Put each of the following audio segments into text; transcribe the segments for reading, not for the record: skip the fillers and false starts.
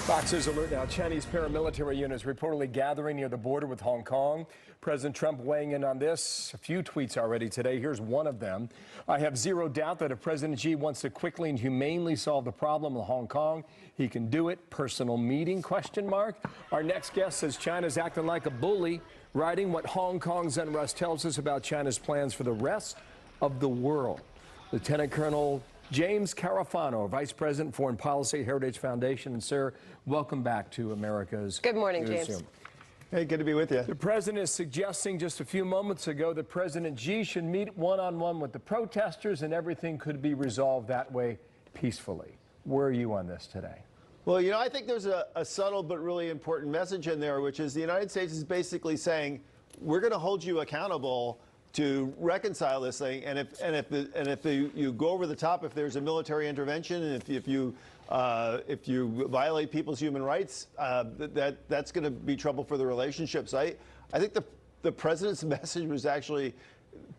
Fox News alert now. Chinese paramilitary units reportedly gathering near the border with Hong Kong. President Trump weighing in on this. A few tweets already today. Here's one of them. I have zero doubt that if President Xi wants to quickly and humanely solve the problem in Hong Kong, he can do it. Personal meeting, question mark. Our next guest says China's acting like a bully, writing what Hong Kong's unrest tells us about China's plans for the rest of the world. Lieutenant Colonel James Carafano, Vice President, Foreign Policy, Heritage Foundation. And, sir, welcome back to America's Good morning, James. Newsroom. Hey, good to be with you. The president is suggesting just a few moments ago that President Xi should meet one-on-one with the protesters and everything could be resolved that way peacefully. Where are you on this today? Well, you know, I think there's a subtle but really important message in there, which is the United States is basically saying, we're going to hold you accountable to reconcile this thing, and if you go over the top, if there's a military intervention, and if you violate people's human rights, that's going to be trouble for the relationships. I think the president's message was actually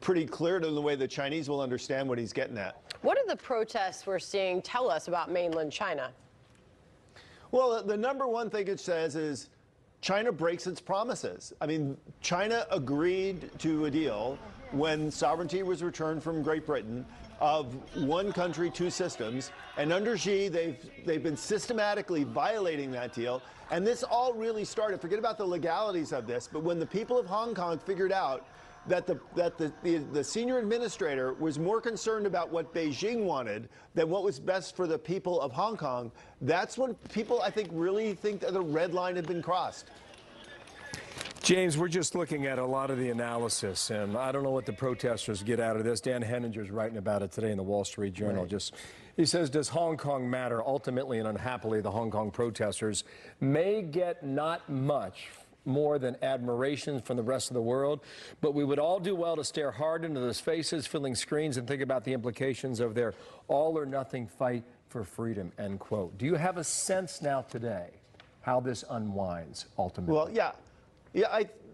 pretty clear to the way the Chinese will understand what he's getting at. What do the protests we're seeing tell us about mainland China? Well, the number one thing it says is China breaks its promises. I mean, China agreed to a deal when sovereignty was returned from Great Britain of one country, two systems. And under Xi, they've been systematically violating that deal. And this all really started, forget about the legalities of this, but when the people of Hong Kong figured out that the senior administrator was more concerned about what Beijing wanted than what was best for the people of Hong Kong, that's when people, I think, really think that the red line had been crossed. James, we're just looking at a lot of the analysis, and I don't know what the protesters get out of this. Dan Henninger's writing about it today in the Wall Street Journal. Right. He says, does Hong Kong matter? Ultimately and unhappily, the Hong Kong protesters may get not much more than admiration from the rest of the world, but we would all do well to stare hard into those faces, filling screens, and think about the implications of their all-or-nothing fight for freedom, end quote. Do you have a sense now today how this unwinds ultimately? Well, yeah,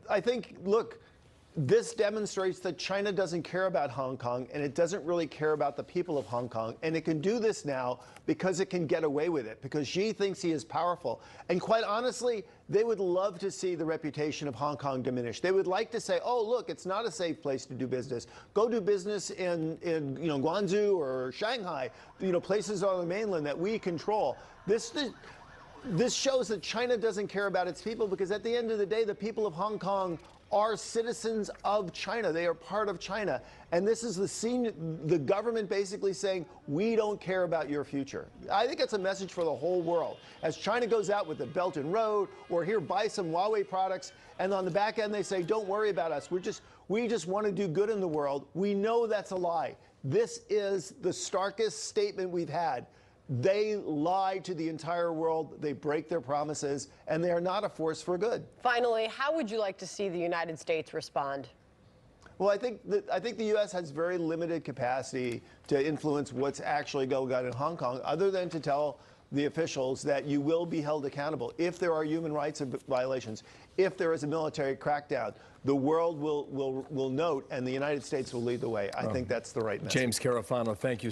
I think, look, this demonstrates that China doesn't care about Hong Kong, and it doesn't really care about the people of Hong Kong. And it can do this now because it can get away with it, because Xi thinks he is powerful. And quite honestly, they would love to see the reputation of Hong Kong diminish. They would like to say, oh, look, it's not a safe place to do business. Go do business in Guangzhou or Shanghai, places on the mainland that we control. This shows that China doesn't care about its people, because at the end of the day, the people of Hong Kong are citizens of China. They are part of China. And this is the government basically saying, we don't care about your future. I think it's a message for the whole world. As China goes out with the Belt and Road, or here, buy some Huawei products, and on the back end they say, don't worry about us. We just want to do good in the world. We know that's a lie. This is the starkest statement we've had. They lie to the entire world, they break their promises, and they are not a force for good. Finally, how would you like to see the United States respond? Well, I think the U.S. has very limited capacity to influence what's actually going on in Hong Kong, other than to tell the officials that you will be held accountable if there are human rights violations, if there is a military crackdown. The world will note, and the United States will lead the way. I think that's the right message. James Carafano, thank you.